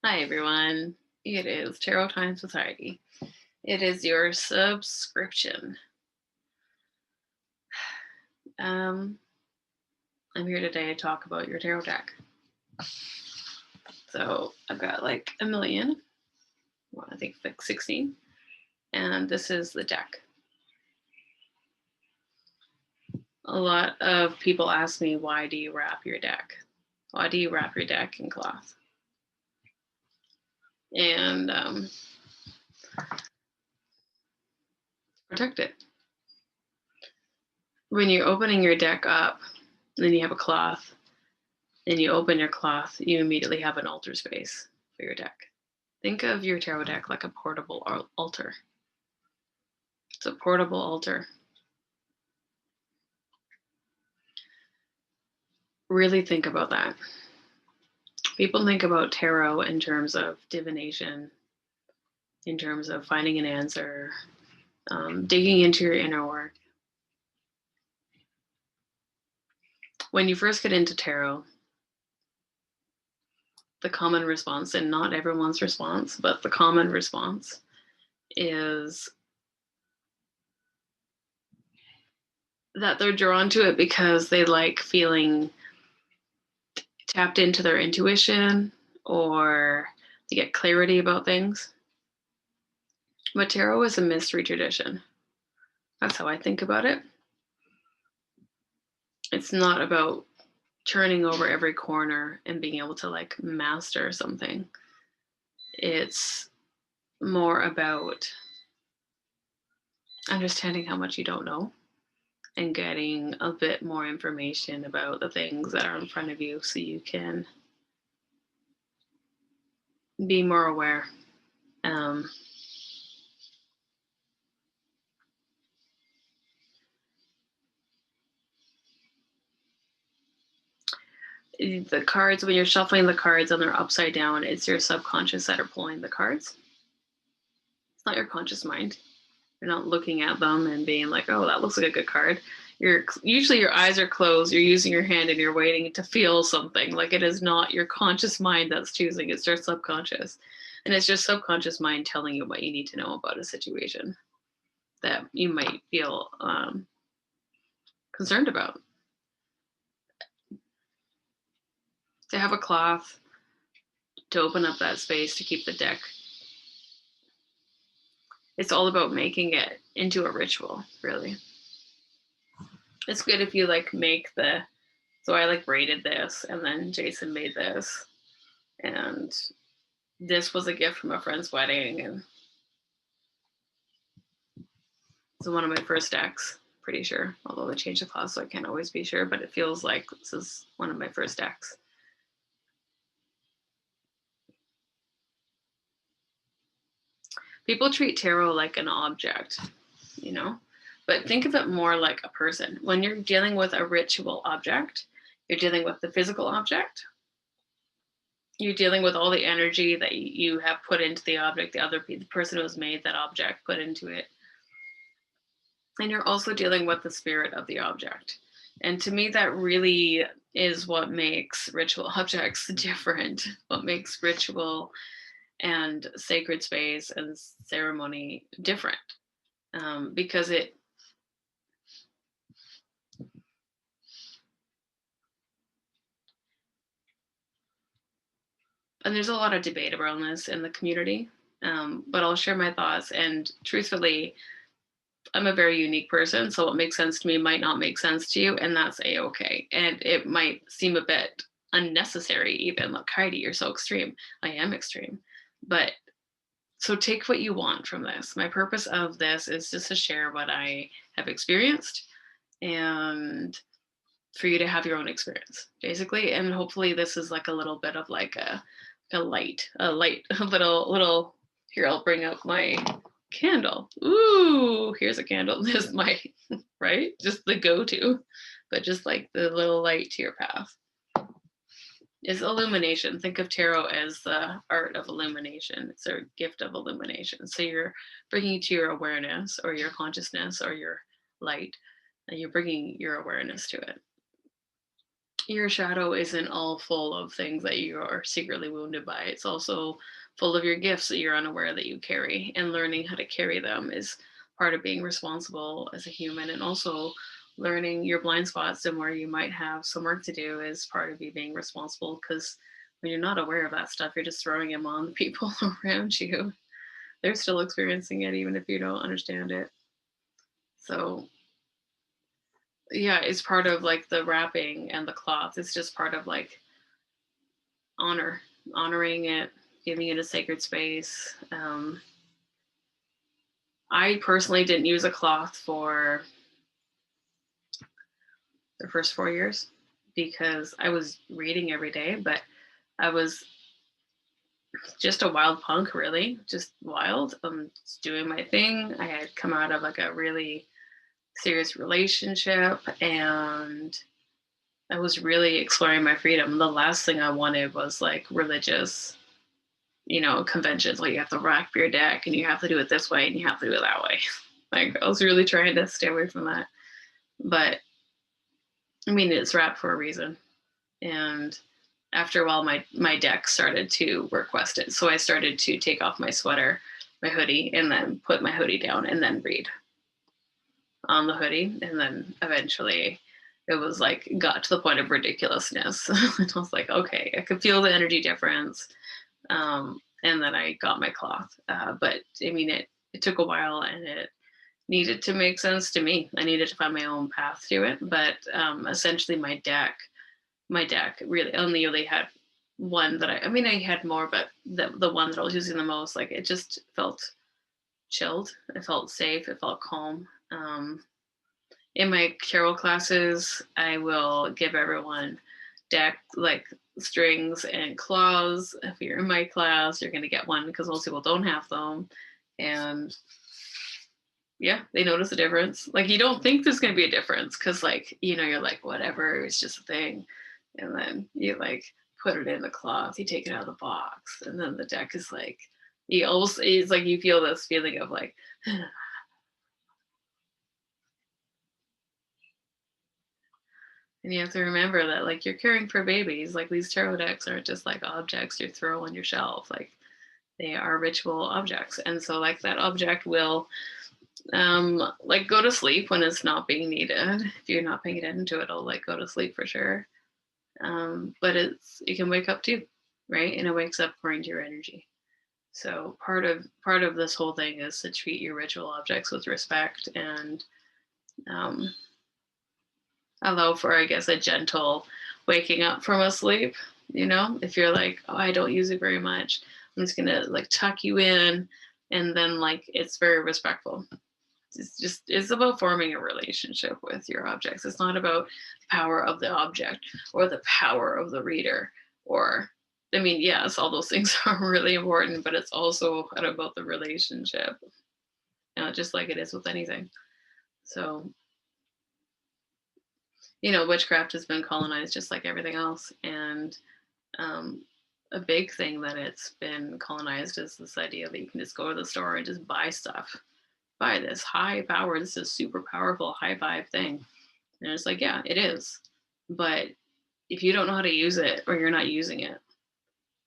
Hi everyone. It is Tarot Times with Heidi. It is your subscription. Um, I'm here today to talk about your tarot deck. So I've got like a million, well, I think like 16, and this is the deck. A lot of people ask me, why do you wrap your deck? Why do you wrap your deck in cloth? And protect it. When you're opening your deck up, then you have a cloth, and you open your cloth, you immediately have an altar space for your deck. Think of your tarot deck like a portable altar. It's a portable altar. Really think about that. People think about tarot in terms of divination, in terms of finding an answer, digging into your inner work. When you first get into tarot, the common response, and not everyone's response, but the common response is that they're drawn to it because they like feeling tapped into their intuition, or they get clarity about things. But tarot is a mystery tradition. That's how I think about it. It's not about turning over every corner and being able to like master something. It's more about understanding how much you don't know and getting a bit more information about the things that are in front of you so you can be more aware. The cards, when you're shuffling the cards and they're upside down, it's your subconscious that are pulling the cards. It's not your conscious mind. You're not looking at them and being like, oh, that looks like a good card. Usually your eyes are closed, you're using your hand and you're waiting to feel something. Like, it is not your conscious mind that's choosing, it's your subconscious. And it's your subconscious mind telling you what you need to know about a situation that you might feel concerned about. To have a cloth, to open up that space, to keep the deck, it's all about making it into a ritual, really. It's good if you like make so I like braided this, and then Jason made this, and this was a gift from a friend's wedding, and it's one of my first decks, pretty sure, although they changed the class, so I can't always be sure, but it feels like this is one of my first decks. People treat tarot like an object, you know, but think of it more like a person. When you're dealing with a ritual object, you're dealing with the physical object. You're dealing with all the energy that you have put into the object, the person who has made that object put into it. And you're also dealing with the spirit of the object. And to me, that really is what makes ritual objects different, what makes ritual and sacred space and ceremony different. Because and there's a lot of debate around this in the community, but I'll share my thoughts. And truthfully, I'm a very unique person, so what makes sense to me might not make sense to you, and that's a-okay. And it might seem a bit unnecessary even. Look, Heidi, you're so extreme. I am extreme. But so take what you want from this. My purpose of this is just to share what I have experienced and for you to have your own experience, basically. And hopefully this is like a little bit of like a light, a little, here, I'll bring up my candle. Ooh, here's a candle. This is my, right? Just the go-to, but just like the little light to your path is illumination. Think of tarot as the art of illumination. It's a gift of illumination. So you're bringing to your awareness or your consciousness or your light, and you're bringing your awareness to it. your shadow isn't all full of things that you are secretly wounded by. It's also full of your gifts that you're unaware that you carry, and learning how to carry them is part of being responsible as a human. And also learning your blind spots and where you might have some work to do is part of you being responsible, because when you're not aware of that stuff, you're just throwing them on the people around you. They're still experiencing it even if you don't understand it. So yeah, it's part of like the wrapping and the cloth. It's just part of like honoring it, giving it a sacred space. I personally didn't use a cloth for the first 4 years because I was reading every day, but I was just a wild punk, really, just wild. Just doing my thing. I had come out of like a really serious relationship, and I was really exploring my freedom. The last thing I wanted was like religious, conventions. Like you have to wrap your deck and you have to do it this way and you have to do it that way. Like I was really trying to stay away from that. But I mean, it's wrapped for a reason. And after a while, my deck started to request it. So I started to take off my sweater, my hoodie, and then put my hoodie down and then read on the hoodie. And then eventually it was like got to the point of ridiculousness. And I was like, okay, I could feel the energy difference. And then I got my cloth. But I mean, it took a while, and it needed to make sense to me. I needed to find my own path to it. But essentially, my deck really only really had one that I mean, I had more, but the one that I was using the most, like it just felt chilled. It felt safe. It felt calm. In my carol classes, I will give everyone deck like strings and claws. If you're in my class, you're going to get one because most people don't have them. And yeah, they notice a difference. Like you don't think there's going to be a difference because like, you're like, whatever, it's just a thing. And then you like put it in the cloth, you take it out of the box. And then the deck is like, it's like you feel this feeling of like, and you have to remember that like you're caring for babies. Like these tarot decks aren't just like objects you throw on your shelf. Like they are ritual objects. And so like that object will like go to sleep when it's not being needed. If you're not paying attention to it, it'll like go to sleep for sure. But it can wake up too, right? And it wakes up according to your energy. So part of this whole thing is to treat your ritual objects with respect, and um, allow for, I guess, a gentle waking up from a sleep. If you're like, oh, I don't use it very much, I'm just gonna like tuck you in, and then like it's very respectful. It's about forming a relationship with your objects. It's not about the power of the object or the power of the reader, or I mean, yes, all those things are really important, but it's also about the relationship, just like it is with anything. So witchcraft has been colonized just like everything else. And um, a big thing that it's been colonized is this idea that you can just go to the store and just buy stuff, buy this high power, this is super powerful, high vibe thing. And it's like, yeah, it is. But if you don't know how to use it, or you're not using it,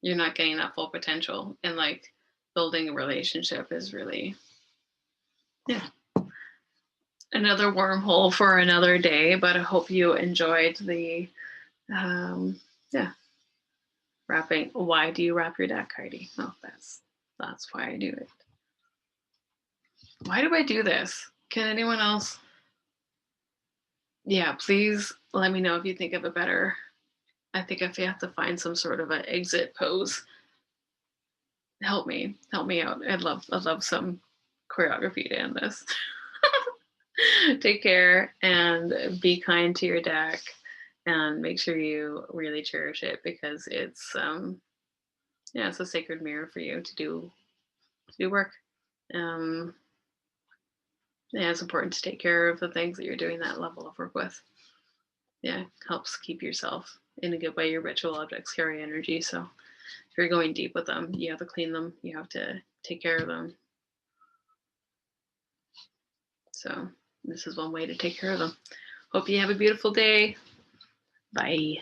you're not getting that full potential. And like building a relationship is really, yeah, another wormhole for another day. But I hope you enjoyed the, yeah, wrapping. Why do you wrap your deck, Heidi? Oh, that's why I do it. Why do I do this? Can anyone else? Yeah, please let me know if you think of a better. I think if you have to find some sort of an exit pose, help me out. I'd love some choreography to end this. Take care and be kind to your deck, and make sure you really cherish it, because it's it's a sacred mirror for you to do work. Um, yeah, it's important to take care of the things that you're doing that level of work with. Yeah, helps keep yourself in a good way. Your ritual objects carry energy, so if you're going deep with them, you have to clean them, you have to take care of them. So this is one way to take care of them. Hope you have a beautiful day. Bye.